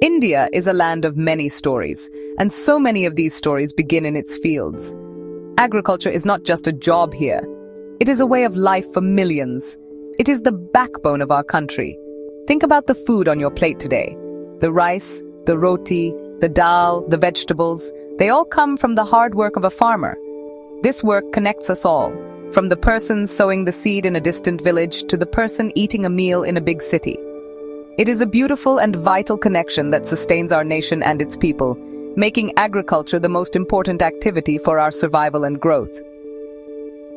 India is a land of many stories, and so many of these stories begin in its fields. Agriculture is not just a job here. It is a way of life for millions. It is the backbone of our country. Think about the food on your plate today. The rice, the roti, the dal, the vegetables, they all come from the hard work of a farmer. This work connects us all, from the person sowing the seed in a distant village to the person eating a meal in a big city. It is a beautiful and vital connection that sustains our nation and its people, making agriculture the most important activity for our survival and growth.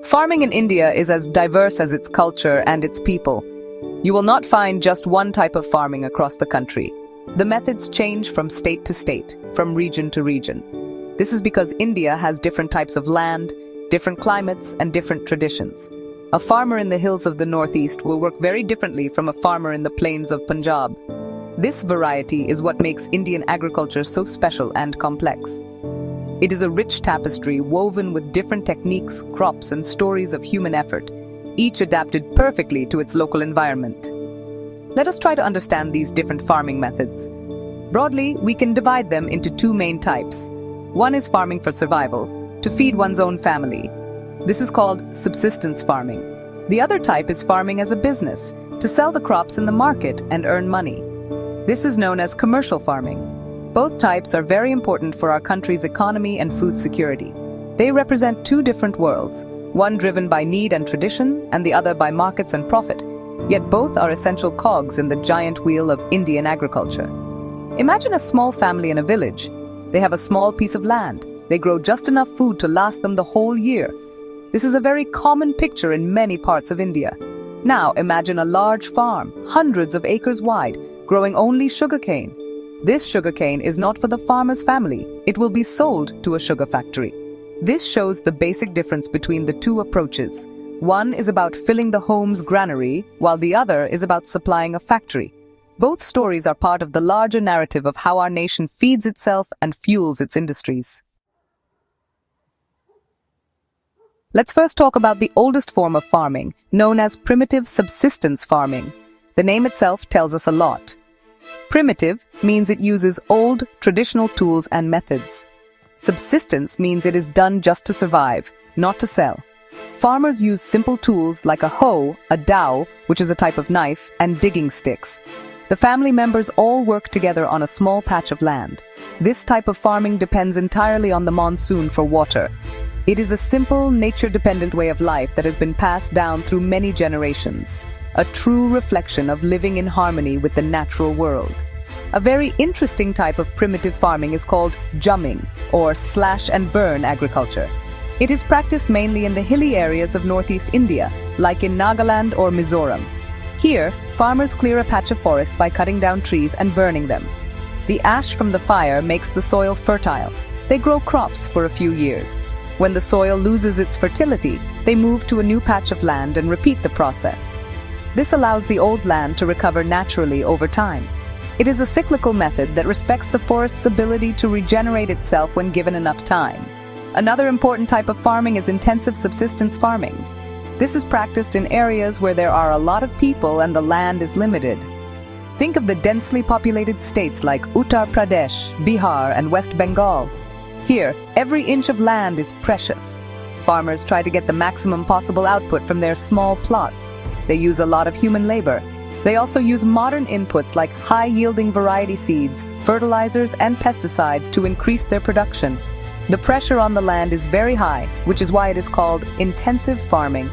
Farming in India is as diverse as its culture and its people. You will not find just one type of farming across the country. The methods change from state to state, from region to region. This is because India has different types of land, different climates, and different traditions. A farmer in the hills of the northeast will work very differently from a farmer in the plains of Punjab. This variety is what makes Indian agriculture so special and complex. It is a rich tapestry woven with different techniques, crops, and stories of human effort, each adapted perfectly to its local environment. Let us try to understand these different farming methods. Broadly, we can divide them into two main types. One is farming for survival, to feed one's own family. This is called subsistence farming. The other type is farming as a business, to sell the crops in the market and earn money. This is known as commercial farming. Both types are very important for our country's economy and food security. They represent two different worlds, one driven by need and tradition, and the other by markets and profit. Yet both are essential cogs in the giant wheel of Indian agriculture. Imagine a small family in a village. They have a small piece of land. They grow just enough food to last them the whole year. This is a very common picture in many parts of India. Now imagine a large farm, hundreds of acres wide, growing only sugarcane. This sugarcane is not for the farmer's family. It will be sold to a sugar factory. This shows the basic difference between the two approaches. One is about filling the home's granary, while the other is about supplying a factory. Both stories are part of the larger narrative of how our nation feeds itself and fuels its industries. Let's first talk about the oldest form of farming, known as primitive subsistence farming. The name itself tells us a lot. Primitive means it uses old, traditional tools and methods. Subsistence means it is done just to survive, not to sell. Farmers use simple tools like a hoe, a dowel, which is a type of knife, and digging sticks. The family members all work together on a small patch of land. This type of farming depends entirely on the monsoon for water. It is a simple, nature-dependent way of life that has been passed down through many generations, a true reflection of living in harmony with the natural world. A very interesting type of primitive farming is called jumming, or slash-and-burn agriculture. It is practiced mainly in the hilly areas of northeast India, like in Nagaland or Mizoram. Here, farmers clear a patch of forest by cutting down trees and burning them. The ash from the fire makes the soil fertile. They grow crops for a few years. When the soil loses its fertility, they move to a new patch of land and repeat the process. This allows the old land to recover naturally over time. It is a cyclical method that respects the forest's ability to regenerate itself when given enough time. Another important type of farming is intensive subsistence farming. This is practiced in areas where there are a lot of people and the land is limited. Think of the densely populated states like Uttar Pradesh, Bihar, and West Bengal. Here, every inch of land is precious. Farmers try to get the maximum possible output from their small plots. They use a lot of human labor. They also use modern inputs like high-yielding variety seeds, fertilizers, and pesticides to increase their production. The pressure on the land is very high, which is why it is called intensive farming.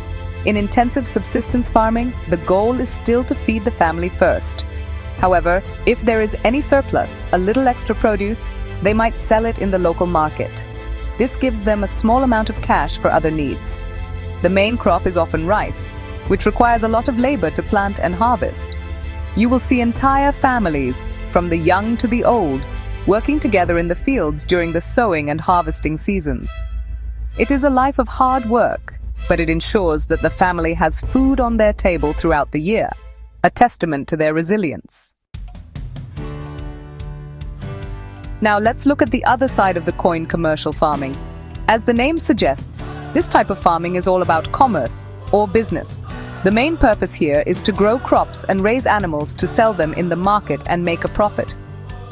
In intensive subsistence farming, the goal is still to feed the family first. However, if there is any surplus, a little extra produce, they might sell it in the local market. This gives them a small amount of cash for other needs. The main crop is often rice, which requires a lot of labor to plant and harvest. You will see entire families, from the young to the old, working together in the fields during the sowing and harvesting seasons. It is a life of hard work, but it ensures that the family has food on their table throughout the year, a testament to their resilience. Now let's look at the other side of the coin, commercial farming. As the name suggests, this type of farming is all about commerce, or business. The main purpose here is to grow crops and raise animals to sell them in the market and make a profit.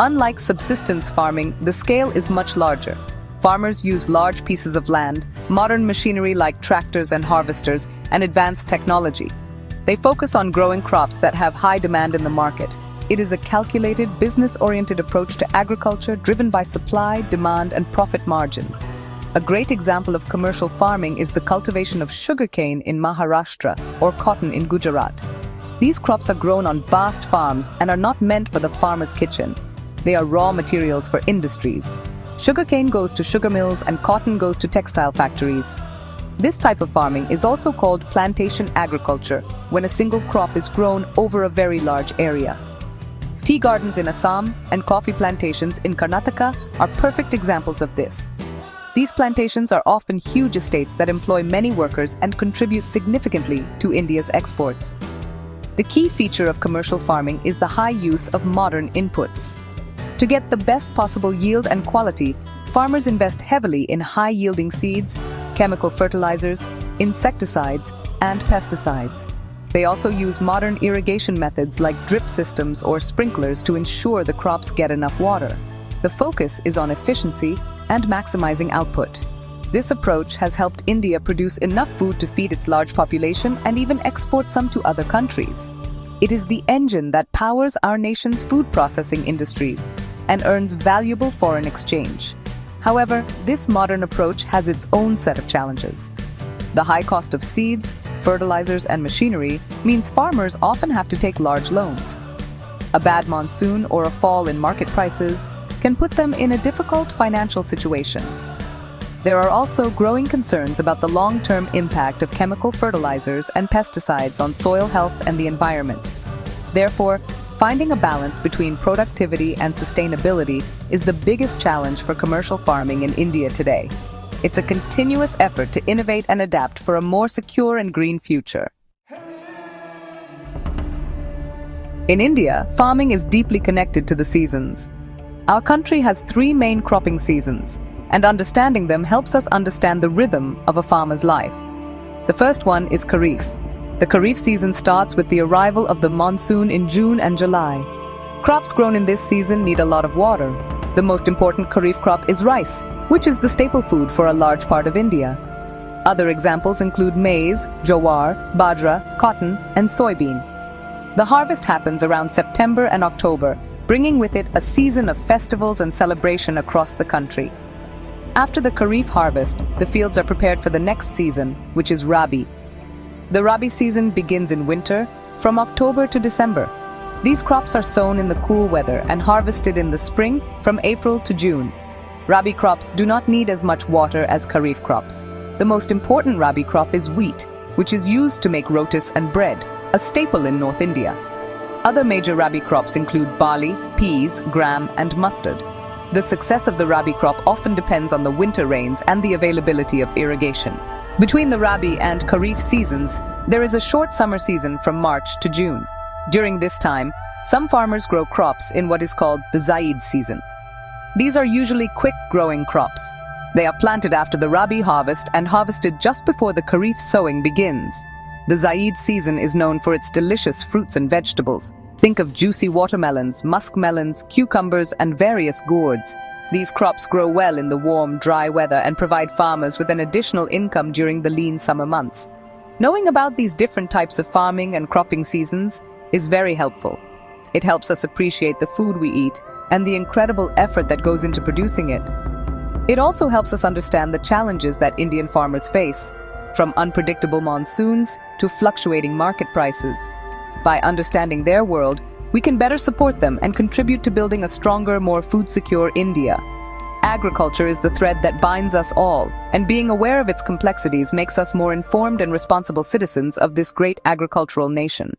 Unlike subsistence farming, the scale is much larger. Farmers use large pieces of land, modern machinery like tractors and harvesters, and advanced technology. They focus on growing crops that have high demand in the market. It is a calculated, business-oriented approach to agriculture driven by supply, demand, and profit margins. A great example of commercial farming is the cultivation of sugarcane in Maharashtra or cotton in Gujarat. These crops are grown on vast farms and are not meant for the farmer's kitchen. They are raw materials for industries. Sugarcane goes to sugar mills and cotton goes to textile factories. This type of farming is also called plantation agriculture, when a single crop is grown over a very large area. Tea gardens in Assam and coffee plantations in Karnataka are perfect examples of this. These plantations are often huge estates that employ many workers and contribute significantly to India's exports. The key feature of commercial farming is the high use of modern inputs. To get the best possible yield and quality, farmers invest heavily in high-yielding seeds, chemical fertilizers, insecticides, and pesticides. They also use modern irrigation methods like drip systems or sprinklers to ensure the crops get enough water. The focus is on efficiency and maximizing output. This approach has helped India produce enough food to feed its large population and even export some to other countries. It is the engine that powers our nation's food processing industries and earns valuable foreign exchange. However, this modern approach has its own set of challenges. The high cost of seeds, fertilizers, and machinery means farmers often have to take large loans. A bad monsoon or a fall in market prices can put them in a difficult financial situation. There are also growing concerns about the long-term impact of chemical fertilizers and pesticides on soil health and the environment. Therefore, finding a balance between productivity and sustainability is the biggest challenge for commercial farming in India today. It's a continuous effort to innovate and adapt for a more secure and green future. In India, farming is deeply connected to the seasons. Our country has 3 main cropping seasons, and understanding them helps us understand the rhythm of a farmer's life. The first one is Kharif. The Kharif season starts with the arrival of the monsoon in June and July. Crops grown in this season need a lot of water. The most important Kharif crop is rice, which is the staple food for a large part of India. Other examples include maize, jowar, bajra, cotton, and soybean. The harvest happens around September and October, bringing with it a season of festivals and celebration across the country. After the Kharif harvest, the fields are prepared for the next season, which is Rabi. The Rabi season begins in winter, from October to December. These crops are sown in the cool weather and harvested in the spring, from April to June. Rabi crops do not need as much water as Kharif crops. The most important Rabi crop is wheat, which is used to make rotis and bread, a staple in North India. Other major Rabi crops include barley, peas, gram, and mustard. The success of the Rabi crop often depends on the winter rains and the availability of irrigation. Between the Rabi and Kharif seasons, there is a short summer season from March to June. During this time, some farmers grow crops in what is called the Zaid season. These are usually quick-growing crops. They are planted after the Rabi harvest and harvested just before the Kharif sowing begins. The Zaid season is known for its delicious fruits and vegetables. Think of juicy watermelons, muskmelons, cucumbers, and various gourds. These crops grow well in the warm, dry weather and provide farmers with an additional income during the lean summer months. Knowing about these different types of farming and cropping seasons is very helpful. It helps us appreciate the food we eat and the incredible effort that goes into producing it. It also helps us understand the challenges that Indian farmers face, from unpredictable monsoons to fluctuating market prices. By understanding their world, we can better support them and contribute to building a stronger, more food-secure India. Agriculture is the thread that binds us all, and being aware of its complexities makes us more informed and responsible citizens of this great agricultural nation.